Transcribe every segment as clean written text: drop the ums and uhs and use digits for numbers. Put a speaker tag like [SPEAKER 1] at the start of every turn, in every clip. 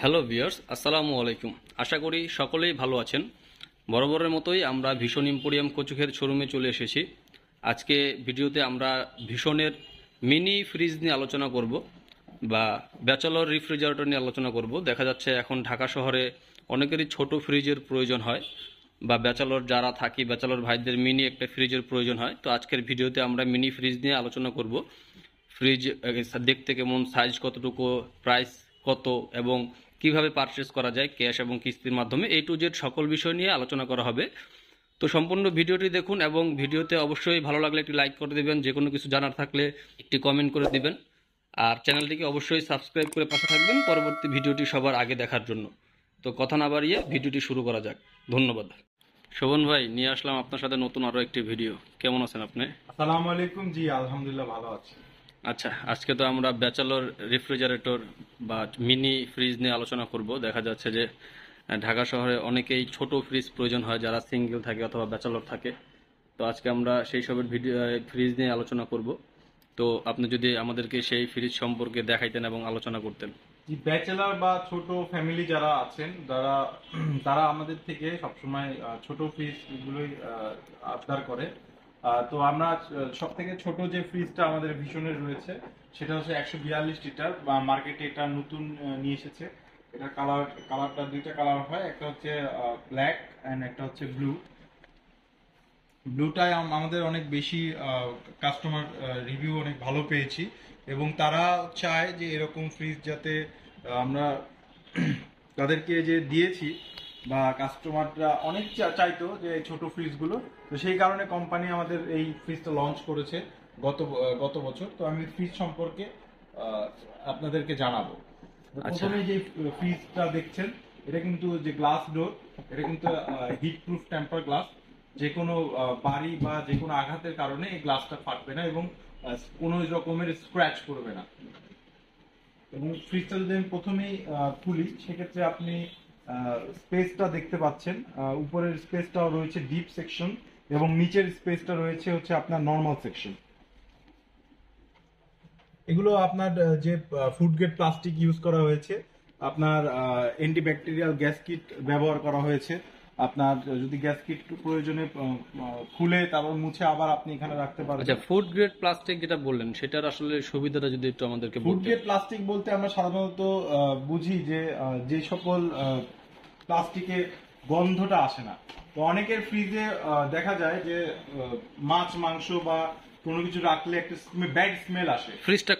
[SPEAKER 1] Hello viewers, আসসালামু আলাইকুম। আশা করি সকলেই ভালো আছেন। বরাবরের মতোই আমরা ভীষণ এম্পোরিয়াম কচুক্ষের শোরুমে চলে এসেছি। আজকে ভিডিওতে আমরা ভীষণের মিনি ফ্রিজ নিয়ে আলোচনা করব বা ব্যাচেলর রেফ্রিজারেটর নিয়ে আলোচনা করব। দেখা যাচ্ছে এখন ঢাকা শহরে অনেকেরই ছোট ফ্রিজের প্রয়োজন হয় বা ব্যাচেলর যারা থাকি ব্যাচেলর ভাইদের মিনি একটা ফ্রিজের প্রয়োজন হয়। তো আজকের ভিডিওতে আমরা মিনি ফ্রিজ নিয়ে আলোচনা করব। ফ্রিজ দেখতে কেমন, সাইজ কতটুকু, প্রাইস কত এবং কিভাবে পারচেজ করা যায় ক্যাশ এবং কিস্তির মাধ্যমে, A to Z সকল বিষয় নিয়ে আলোচনা করা হবে। তো সম্পূর্ণ ভিডিওটি দেখুন এবং ভিডিওতে অবশ্যই ভালো লাগলে একটি লাইক করে দেবেন, যে কোনো কিছু জানার থাকলে একটি কমেন্ট করে দিবেন, আর চ্যানেলটিকে অবশ্যই সাবস্ক্রাইব করে পাশে থাকবেন পরবর্তী ভিডিওটি সবার আগে দেখার জন্য। তো কথা না বাড়িয়ে ভিডিওটি শুরু করা যাক। ধন্যবাদ। শোভন ভাই, নিয়ে আসলাম আপনার সাথে নতুন আরও একটি ভিডিও। কেমন আছেন আপনি?
[SPEAKER 2] আসসালামু আলাইকুম। জি আলহামদুলিল্লাহ ভালো আছি।
[SPEAKER 1] আচ্ছা, আজকে তো আমরা ব্যাচেলর রেফ্রিজারেটর বা মিনি ফ্রিজ নিয়ে আলোচনা করব। দেখা যাচ্ছে যে ঢাকা শহরে অনেকেই ছোট ফ্রিজ প্রয়োজন হয়, যারা সিঙ্গেল থাকে অথবা ব্যাচেলর থাকে। তো আজকে আমরা সেই সবের ফ্রিজ নিয়ে আলোচনা করব। তো আপনি যদি আমাদেরকে সেই ফ্রিজ সম্পর্কে দেখাইতেন এবং আলোচনা করতেন।
[SPEAKER 2] জি, ব্যাচেলার বা ছোট ফ্যামিলি যারা আছেন তারা আমাদের থেকে সবসময় ছোট ফ্রিজ গুলোই আবদার করে। তো আমরা সব থেকে ছোট যে ফ্রিজটা আমাদের ভীষণের রয়েছে সেটা হচ্ছে 142 লিটার, বা মার্কেটে এটা নতুন নিয়ে এসেছে। এটা কালারটা দুইটা কালার হয়, একটা হচ্ছে ব্ল্যাক এন্ড একটা হচ্ছে ব্লুটায় আমাদের অনেক বেশি কাস্টমার রিভিউ অনেক ভালো পেয়েছি, এবং তারা চায় যে এরকম ফ্রিজ যাতে আমরা তাদেরকে যে দিয়েছি, বা কাস্টমাররা অনেক চাইতো যে ছোট ফ্রিজগুলো। তো সেই কারণে কোম্পানি আমাদের এই ফ্রিজটা লঞ্চ করেছে গত বছর। তো আমি ফ্রিজ সম্পর্কে আপনাদেরকে জানাবো। প্রথমে যে ফ্রিজটা দেখছেন, এটা কিন্তু যে গ্লাস ডোর, এটা কিন্তু হিট প্রুফ টেম্পার গ্লাস। যে কোনো বাড়ি বা যে কোনো আঘাতের কারণে এই গ্লাসটা ফাটবে না এবং কোনো রকমের স্ক্র্যাচ করবে না। এবং ফ্রিজটা যদি আমি প্রথমেই খুলি, সেক্ষেত্রে আপনি স্পেসটা দেখতে পাচ্ছেন। উপরের স্পেসটাও রয়েছে ডিপ সেকশন, এবং নিচের স্পেসটা রয়েছে হচ্ছে আপনার নর্মাল সেকশন। এগুলো আপনার যে ফুড গ্রেড প্লাস্টিক ইউজ করা হয়েছে, আপনার অ্যান্টিব্যাকটেরিয়াল গ্যাস কিট ব্যবহার করা হয়েছে। আপনার যদি গ্যাস কিট প্রয়োজনে খুলে তারপর মুছে আবার আপনি এখানে রাখতে পারবেন।
[SPEAKER 1] আচ্ছা, ফুড গ্রেড প্লাস্টিক যেটা বললেন, সেটার আসলে সুবিধাটা যদি একটু আমাদেরকে
[SPEAKER 2] ফুড
[SPEAKER 1] বলতেন।
[SPEAKER 2] গ্রেড প্লাস্টিক বলতে আমরা সাধারণত বুঝি যে সকল প্লাস্টিকে গন্ধটা আসে না। তো অনেকের ফ্রিজে দেখা যায় যে মাছ মাংস বা কোনো কিছু রাখলে একটা ব্যাড স্মেল আসে।
[SPEAKER 1] ফ্রিজটা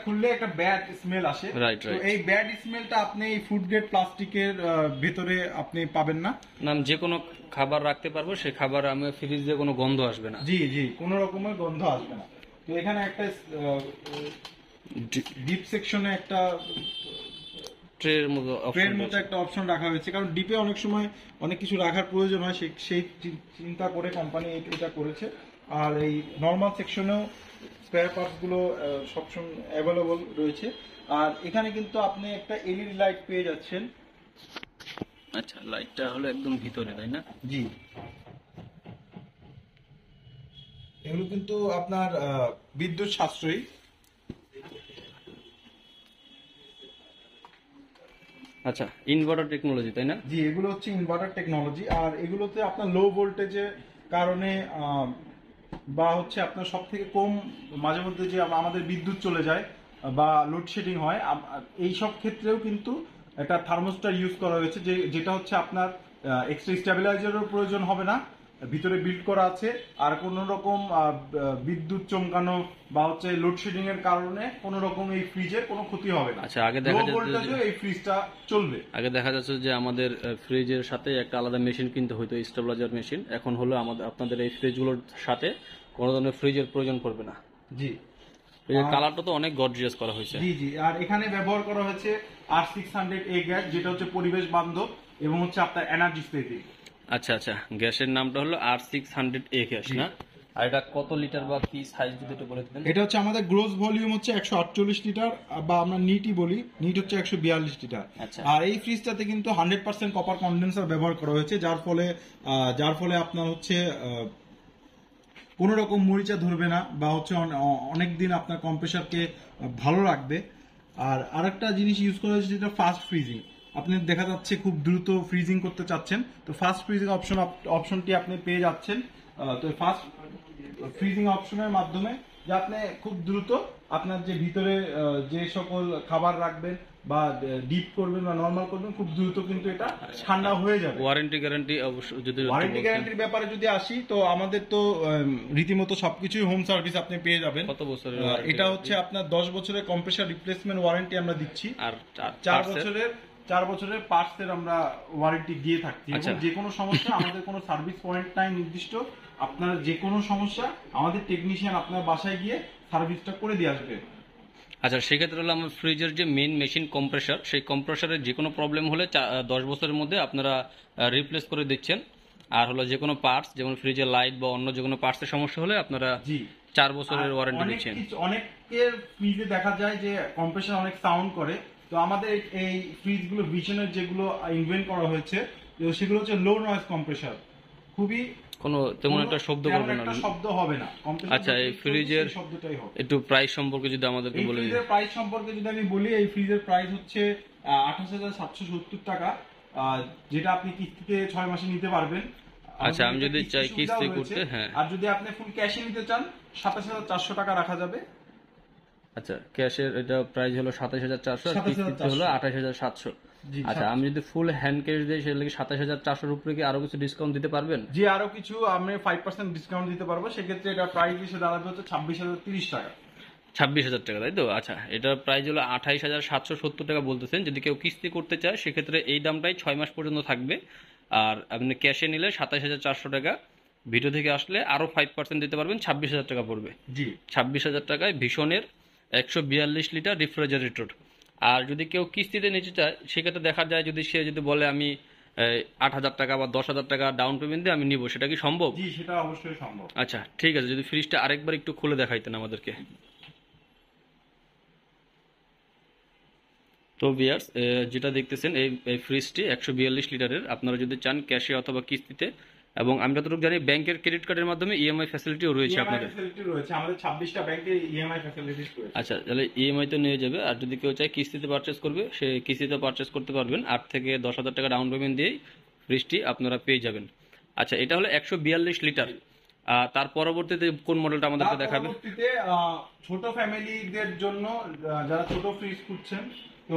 [SPEAKER 1] খুললে
[SPEAKER 2] একটা ব্যাড স্মেল আসে।
[SPEAKER 1] রাইট।
[SPEAKER 2] তো এই ব্যাড স্মেলটা আপনি এই ফুড গ্রেড প্লাস্টিকের ভেতরে আপনি পাবেন না।
[SPEAKER 1] যে কোনো খাবার রাখতে পারবো, সেই খাবার আমি ফ্রিজে কোনো গন্ধ আসবে না।
[SPEAKER 2] জি, কোনো রকমের গন্ধ আসবে না। তো এখানে একটা ডিপ সেকশনে একটা
[SPEAKER 1] ট্রের মতো
[SPEAKER 2] একটা অপশন রাখা হয়েছে, কারণ ডিপে অনেক সময় অনেক কিছু রাখার প্রয়োজন হয়, সেই চিন্তা করে কোম্পানি এটা করেছে। আর এই নর্মাল সেকশনেও স্পেয়ার পার্টস গুলো সবসময় অ্যাভেলেবল রয়েছে। আর এখানে কিন্তু আপনি একটা এলইডি লাইট পেয়ে যাচ্ছেন।
[SPEAKER 1] আচ্ছা, লাইটটা হলো একদম ভিতরে, তাই না?
[SPEAKER 2] জি, এগুলো কিন্তু আপনার বিদ্যুৎ সাশ্রয়ী।
[SPEAKER 1] আচ্ছা, ইনভার্টার টেকনোলজি, তাই না?
[SPEAKER 2] জি, এগুলো হচ্ছে ইনভার্টার টেকনোলজি। আর এগুলোতে আপনার লো ভোল্টেজের কারণে বা হচ্ছে আপনার সব থেকে কম মাঝে মধ্যে যে আমাদের বিদ্যুৎ চলে যায় বা লোডশেডিং হয়, এই সব ক্ষেত্রেও কিন্তু একটা থার্মোস্টার ইউজ করা হয়েছে, যেটা হচ্ছে আপনার এক্সট্রা স্টেবিলাইজারের প্রয়োজন হবে না, ভিতরে বিল্ড করা আছে। আর কোন রকম বিদ্যুৎ চমকানো বা হচ্ছে লোডশেডিং এর কারণে কোন রকম এই ফ্রিজের কোনো ক্ষতি হবে না।
[SPEAKER 1] আচ্ছা, আগে দেখা যাচ্ছে
[SPEAKER 2] এই ফ্রিজটা চলবে।
[SPEAKER 1] আগে দেখা যাচ্ছে যে আমাদের ফ্রিজের সাথে একটা আলাদা মেশিন কিনতে হতো, স্টেবিলাইজার মেশিন। এখন হলো আপনাদের এই ফ্রিজগুলোর সাথে কোনো ধরনের ফ্রিজের প্রয়োজন পড়বে না।
[SPEAKER 2] জি,
[SPEAKER 1] কালারটা তো অনেক গর্জিয়াস করা হয়েছে।
[SPEAKER 2] জি। আর এখানে ব্যবহার করা হয়েছে R600A গ্যাস, যেটা হচ্ছে পরিবেশ বান্ধব এবং হচ্ছে আপনার এনার্জি সেভিং।
[SPEAKER 1] আচ্ছা, গ্যাসের নামটা হলো R600A গ্যাস, না? আর এটা কত লিটার বা কি সাইজ যদি একটু বলে দিতেন।
[SPEAKER 2] এটা হচ্ছে আমাদের গ্রোস ভলিউম হচ্ছে 148 লিটার, বা আমরা নিটই বলি, নিট হচ্ছে 142 লিটার। আর এই ফ্রিজটাতে কিন্তু 100% কপার কন্ডেন্সার ব্যবহার করা হয়েছে, যার ফলে আপনার হচ্ছে কোনো রকম মরিচা ধরবে না, বা হচ্ছে অনেকদিন আপনার কম্প্রেসারকে ভালো রাখবে। আর আরেকটা জিনিস ইউজ করা হয়েছে যেটা ফাস্ট ফ্রিজিং। আপনি দেখা যাচ্ছে খুব দ্রুত ফ্রিজিং করতে চাচ্ছেন, তো ফাস্ট ফ্রিজিং অপশনটি আপনি পেয়ে যাচ্ছেন। তো ফাস্ট ফ্রিজিং অপশনের মাধ্যমে যে আপনি খুব দ্রুত আপনার যে ভিতরে যে সকল খাবার রাখবেন বা ডিপ করবেন বা নরমাল করবেন, খুব দ্রুত কিন্তু এটা ঠান্ডা হয়ে যাবে।
[SPEAKER 1] ওয়ারেন্টি গ্যারান্টি অবশ্য যদি
[SPEAKER 2] ওয়ারেন্টি গ্যারান্টির ব্যাপারে যদি আসি, তো আমাদের তো রীতিমতো সবকিছুই হোম সার্ভিস আপনি পেয়ে যাবেন।
[SPEAKER 1] কত বছরের
[SPEAKER 2] এটা হচ্ছে আপনার 10 বছরের কম্প্রেসার রিপ্লেসমেন্ট ওয়ারেন্টি আমরা দিচ্ছি,
[SPEAKER 1] আর
[SPEAKER 2] 4 বছরের পার্টসের আমরা ওয়ারেন্টি দিয়ে থাকছি। এবং যে কোনো সমস্যা আমাদের কোনো সার্ভিস পয়েন্ট নাই নির্দিষ্ট, আপনার যে কোনো সমস্যা আমাদের টেকনিশিয়ান আপনার বাসায় গিয়ে সার্ভিসটা করে দিয়ে আসবে।
[SPEAKER 1] আচ্ছা, সেক্ষেত্রে হলো আমার ফ্রিজের যে মেইন মেশিন কম্প্রেসার, সেই কম্প্রেসারের যে কোনো প্রবলেম হলে 10 বছরের মধ্যে আপনারা রিপ্লেস করে দিচ্ছেন। আর হলো যে কোনো পার্টস, যেমন ফ্রিজের লাইট বা অন্য যে কোনো পার্টসের সমস্যা হলে আপনারা 4 বছরের ওয়ারেন্টি দিচ্ছেন।
[SPEAKER 2] অনেকের ফ্রিজে দেখা যায় যে কম্প্রেসার অনেক সাউন্ড করে, তো আমাদের এই ফ্রিজগুলো ভিশনের যেগুলো ইনভেন্ট করা হয়েছে সেগুলো হচ্ছে লো নয়েজ কম্প্রেসার, খুবই
[SPEAKER 1] কোনো তেমন একটা শব্দ করবে না,
[SPEAKER 2] শব্দ হবে না।
[SPEAKER 1] আচ্ছা, এই ফ্রিজের
[SPEAKER 2] শব্দটাই হবে।
[SPEAKER 1] একটু প্রাইস সম্পর্কে যদি আমাদেরকে বলে দিন।
[SPEAKER 2] ফ্রিজের প্রাইস সম্পর্কে যদি আমি বলি, এই ফ্রিজের প্রাইস হচ্ছে 28,770 টাকা, যেটা আপনি কিস্তিতে 6 মাসে নিতে পারবেন।
[SPEAKER 1] আচ্ছা, আমি যদি চাই কিস্তি করতে, হ্যাঁ,
[SPEAKER 2] আর যদি আপনি ফুল ক্যাশে নিতে চান 27,400 টাকা রাখা যাবে।
[SPEAKER 1] আচ্ছা, ক্যাশের এটা প্রাইস হলো 27,400 আর কিস্তিতে হলো 28,700। আচ্ছা, আমি যদি ফুল হ্যান্ড ক্যাশ দিই সেটা কি 27,400 উপরে কি আরো কিছু ডিসকাউন্ট দিতে পারবেন?
[SPEAKER 2] জি, আরো কিছু আমরা 5% ডিসকাউন্ট দিতে পারবো। সেক্ষেত্রে এটা প্রাইস এসে দাঁড়াবে হচ্ছে 26,030 টাকা।
[SPEAKER 1] 26,000 টাকা, তাই তো? আচ্ছা, এটার প্রাইস হলো 28,770 টাকা বলতেছেন। যদি কেউ কিস্তি করতে চায় সেক্ষেত্রে এই দামটাই 6 মাস পর্যন্ত থাকবে। আর আপনি ক্যাশে নিলে 27,400 টাকা, ভিডিও থেকে আসলে আরো 5% দিতে পারবেন, 26,000 টাকা পড়বে।
[SPEAKER 2] জি,
[SPEAKER 1] 26,000 টাকায় ভীষণের 142 লিটার রেফ্রিজারেটর। আর যদি কেউ কিস্তিতে নিতে চায় সেক্ষেত্রে দেখা যায় যদি সে যদি বলে আমি 8,000 টাকা বা 10,000 টাকা ডাউন পেমেন্ট দিয়ে আমি নিব, সেটা কি সম্ভব?
[SPEAKER 2] জি, সেটা অবশ্যই সম্ভব।
[SPEAKER 1] আচ্ছা, ঠিক আছে, যদি ফ্রিজটা আরেকবার একটু খুলে দেখাইতেন আমাদেরকে। তো ভিউয়ার্স, যেটা দেখতেছেন এই ফ্রিজটি 142 লিটারের। আপনারা যদি চান ক্যাশে অথবা কিস্তিতে, এবং আমি যতটুকু জানি ব্যাংকের ক্রেডিট কার্ডের মাধ্যমে ইএমআই ফ্যাসিলিটিও রয়েছে আপনাদের।
[SPEAKER 2] আমাদের 26টা ব্যাংকে ইএমআই ফ্যাসিলিটি রয়েছে।
[SPEAKER 1] আচ্ছা, তাহলে ইএমআই তো নিয়ে যাবে। আর যদি কেউ চায় কিস্তিতে পারচেজ করবে, সে কিস্তিতে পারচেজ করতে পারবেন। 8 থেকে 10,000 টাকা ডাউন পেমেন্ট দিয়েই ফ্রিজটি আপনারা পেয়ে যাবেন। আচ্ছা, এটা হলো 142 লিটার। তার পরবর্তীতে কোন মডেলটা আমাদেরকে দেখাবে?
[SPEAKER 2] পরবর্তীতে ছোট ফ্যামিলিদের জন্য, যারা ছোট ফ্রিজ খুঁজছেন, তো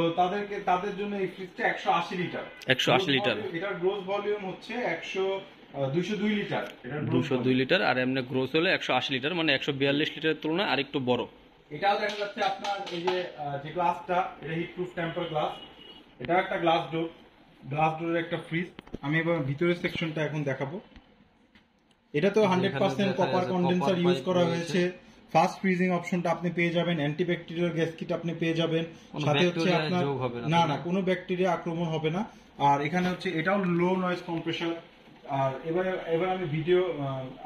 [SPEAKER 2] তাদের জন্য এই ফ্রিজটা 180 লিটার।
[SPEAKER 1] 180 লিটার।
[SPEAKER 2] এটার গ্রোস ভলিউম হচ্ছে 202 লিটার।
[SPEAKER 1] 202 লিটার, আর এমনি গ্রোস হলো 180 লিটার, মানে 142 লিটারের তুলনায় আরেকটু বড়।
[SPEAKER 2] এটাও দেখা যাচ্ছে আপনার এই যে গ্লাসটা, এটা হিট প্রুফ টেম্পার গ্লাস। এটা একটা গ্লাস ডোরের একটা ফ্রিজ। আমি এবার ভিতরের সেকশনটা এখন দেখাবো। এটা তো 100% কপার কন্ডেন্সার ইউজ করা হয়েছে। ফাস্ট ফ্রিজিং অপশনটা আপনি পেয়ে যাবেন, অ্যান্টিব্যাকটেরিয়াল গ্যাস কিট আপনি পেয়ে যাবেন, সাথে হচ্ছে আপনার না কোনো ব্যাকটেরিয়া আক্রমণ হবে না। আর এখানে হচ্ছে এটাও লো নয়েজ কম্প্রেসার। আর এবার আমি ভিডিও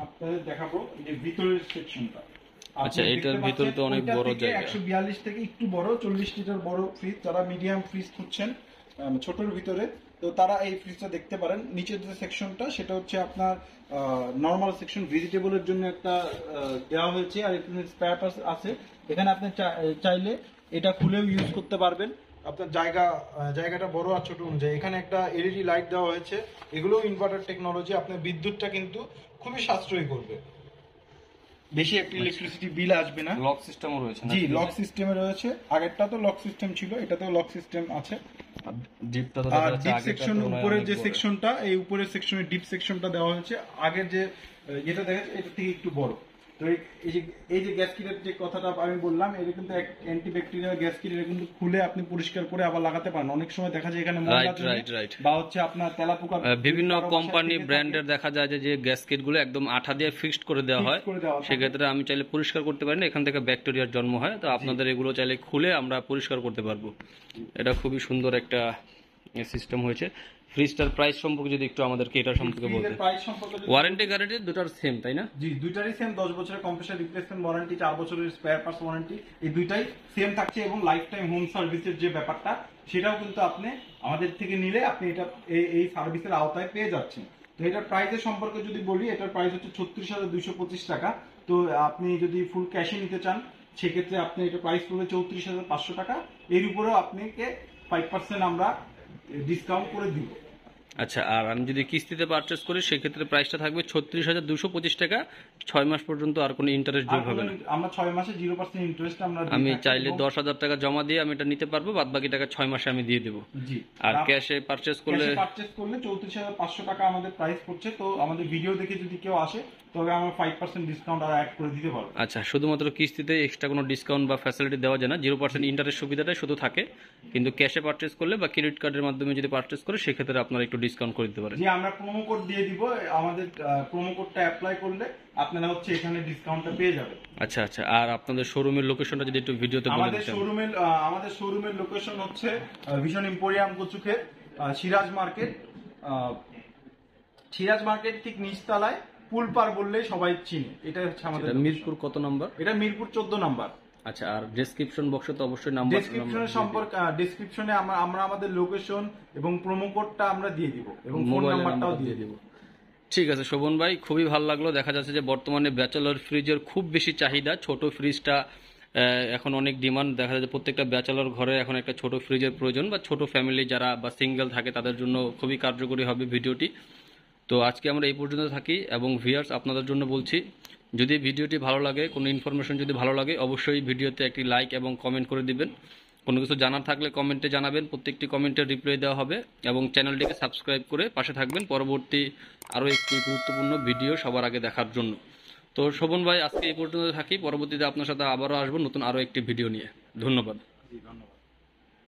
[SPEAKER 2] আপনাদের দেখাবো যে ভিতরের সেকশনটা।
[SPEAKER 1] আচ্ছা, এটার ভিতরে তো অনেক বড় জায়গা।
[SPEAKER 2] 142 থেকে একটু বড়, 40 লিটার বড় ফ্রিজ। যারা মিডিয়াম ফ্রিজ খুঁজছেন ছোটর ভিতরে, তো তারা এই ফ্রিজটা দেখতে পারেন। নিচের যে সেকশনটা সেটা হচ্ছে আপনার নরমাল সেকশন, ভেজিটেবলের জন্য একটা দেওয়া হয়েছে। আর এখানে স্পেয়ার পার্টস আছে। এখানে আপনি চাইলে এটা খুলেও ইউজ করতে পারবেন। আপনার জায়গাটা বড় আর ছোট অনুযায়ী। এখানে একটা এলইডি লাইট দেওয়া হয়েছে। এগুলো ইনভার্টার টেকনোলজি। আপনার বিদ্যুৎটা কিন্তু খুবই সাশ্রয়ী করবে, বেশি একটা ইলেকট্রিসিটি বিল আসবে না।
[SPEAKER 1] লক সিস্টেমও রয়েছে?
[SPEAKER 2] জি, লক সিস্টেমে রয়েছে। আগেরটা তো লক সিস্টেম ছিল, এটাতেও লক সিস্টেম আছে।
[SPEAKER 1] ডিপটা তো
[SPEAKER 2] আর ডিপ সেকশন, উপরের যে সেকশনটা, এই উপরের সেকশনে ডিপ সেকশনটা দেওয়া হয়েছে। আগের যে যেটা দেখা যাচ্ছে এটা থেকে একটু বড়। তো এই যে গ্যাস কিটের যে কথাটা আমি বললাম, এটা কিন্তু অ্যান্টিব্যাকটেরিয়াল গ্যাস কিট। এটা কিন্তু খুলে আপনি পরিষ্কার করে আবার লাগাতে পারেন। অনেক সময় দেখা যায় এখানে বা হচ্ছে আপনার তেলাপোকা,
[SPEAKER 1] বিভিন্ন কোম্পানি ব্র্যান্ডের দেখা যায় যে গ্যাস কিট গুলো একদম আঠা দিয়ে ফিক্সড করে দেওয়া হয়। সেক্ষেত্রে আমি চাইলে পরিষ্কার করতে পারি না, এখান থেকে ব্যাকটেরিয়ার জন্ম হয়। তো আপনাদের এগুলো চাইলে খুলে আমরা পরিষ্কার করতে পারবো। এটা খুবই সুন্দর একটা সিস্টেম হয়েছে। ফ্রিজটার প্রাইস সম্পর্কে যদি একটু আমাদেরকে এটা সম্পর্কে বলতে। ওয়ারেন্টি গ্যারান্টি দুটার সেম, তাই না?
[SPEAKER 2] জি, দুইটারই সেম। 10 বছরের কম্প্রেসার রিপ্লেসমেন্ট ওয়ারেন্টি, 4 বছরের স্পেয়ার পার্টস ওয়ারেন্টি, এই দুইটাই সেম থাকছে। এবং লাইফ টাইম হোম সার্ভিসের যে ব্যাপারটা, সেটাও কিন্তু আপনি আমাদের থেকে নিলে আপনি এটা এই সার্ভিসের আওতায় পেয়ে যাচ্ছেন। তো এটার প্রাইসের সম্পর্কে যদি বলি, এটার প্রাইস হচ্ছে 36,225 টাকা। তো আপনি যদি ফুল ক্যাশে নিতে চান সেক্ষেত্রে আপনি এটা প্রাইস পড়বে 34,500 টাকা। এর উপরেও আপনাকে 5% আমরা ডিসকাউন্ট করে দিব।
[SPEAKER 1] আচ্ছা, আর আমি যদি কিস্তিতে পারচেস করি সেক্ষেত্রে প্রাইসটা থাকবে 36,225 টাকা, 6 মাস পর্যন্ত আর কোনো ইন্টারেস্ট যোগ হবে না।
[SPEAKER 2] আমরা 6 মাসে 0% ইন্টারেস্ট আমরা
[SPEAKER 1] আমি চাইলে 10,000 টাকা জমা দিয়ে আমি এটা নিতে পারবো, বাদ বাকি টাকা 6 মাসে আমি দিয়ে দেবো।
[SPEAKER 2] জি।
[SPEAKER 1] আর ক্যাশে পারচেস করলে
[SPEAKER 2] 34,500 টাকা আমাদের প্রাইস পড়ছে। তো আমাদের ভিডিও দেখে যদি কেউ আসে তবে আমরা 5% ডিসকাউন্ট আর অ্যাড করে দিতে পারবো।
[SPEAKER 1] আচ্ছা, শুধুমাত্র কিস্তিতে এক্সট্রা কোনো ডিসকাউন্ট বা ফ্যাসিলিটি দেওয়া যায় না, 0% ইন্টারেস্ট সুবিধাটাই শুধু থাকে। কিন্তু ক্যাশে পারচেস করলে বা ক্রেডিট কার্ডের মাধ্যমে যদি পারচেস করে সেক্ষেত্রে আপনারা একটু ডিসকাউন্ট করে দিতে পারেন।
[SPEAKER 2] জি, আমরা প্রোমো কোড দিয়ে দিব। আমাদের প্রোমো কোডটা অ্যাপ্লাই করলে আপনারা হচ্ছে এখানে ডিসকাউন্টটা পেয়ে যাবেন।
[SPEAKER 1] আচ্ছা আচ্ছা, আর আপনাদের শোরুমের লোকেশনটা যদি একটু ভিডিওতে বলে দিতেন।
[SPEAKER 2] আমাদের শোরুমের লোকেশন হচ্ছে vision emporium Kachukhet, Siraj market ঠিক নিচতলায় পুলপার বললেই সবাই চিনে। এটা হচ্ছে আমাদের
[SPEAKER 1] মিরপুর কত নাম্বার?
[SPEAKER 2] এটা মিরপুর 14 নাম্বার।
[SPEAKER 1] আচ্ছা, আর ডেসক্রিপশন বক্সে তো অবশ্যই নাম্বার,
[SPEAKER 2] ডেসক্রিপশনে আমরা আমাদের লোকেশন এবং প্রোমো কোডটা আমরা দিয়ে দিব এবং ফোন নাম্বারটাও দিয়ে দিব।
[SPEAKER 1] ঠিক আছে শোভন ভাই, খুবই ভালো লাগলো। দেখা যাচ্ছে যে বর্তমানে ব্যাচেলর ফ্রিজের খুব বেশি চাহিদা। ছোট ফ্রিজটা এখন অনেক ডিমান্ড। দেখা যাচ্ছে প্রত্যেকটা ব্যাচেলর ঘরে এখন একটা ছোট ফ্রিজের প্রয়োজন, বা ছোট ফ্যামিলি যারা বা সিঙ্গেল থাকে তাদের জন্য খুবই কার্যকরী হবে ভিডিওটি। তো আজকে আমরা এই পর্যন্ত থাকি, এবং ভিউয়ার্স আপনাদের জন্য বলছি, যদি ভিডিওটি ভালো লাগে, কোনো ইনফরমেশন যদি ভালো লাগে, অবশ্যই ভিডিওতে একটি লাইক এবং কমেন্ট করে দিবেন। কোনো কিছু জানার থাকলে কমেন্টে জানাবেন, প্রত্যেকটি কমেন্টের রিপ্লাই দেওয়া হবে। এবং চ্যানেলটিকে সাবস্ক্রাইব করে পাশে থাকবেন পরবর্তী আরও একটি গুরুত্বপূর্ণ ভিডিও সবার আগে দেখার জন্য। তো শোভন ভাই, আজকে এই পর্যন্ত থাকি, পরবর্তীতে আপনার সাথে আবারও আসবো নতুন আরও একটি ভিডিও নিয়ে। ধন্যবাদ।
[SPEAKER 2] ধন্যবাদ।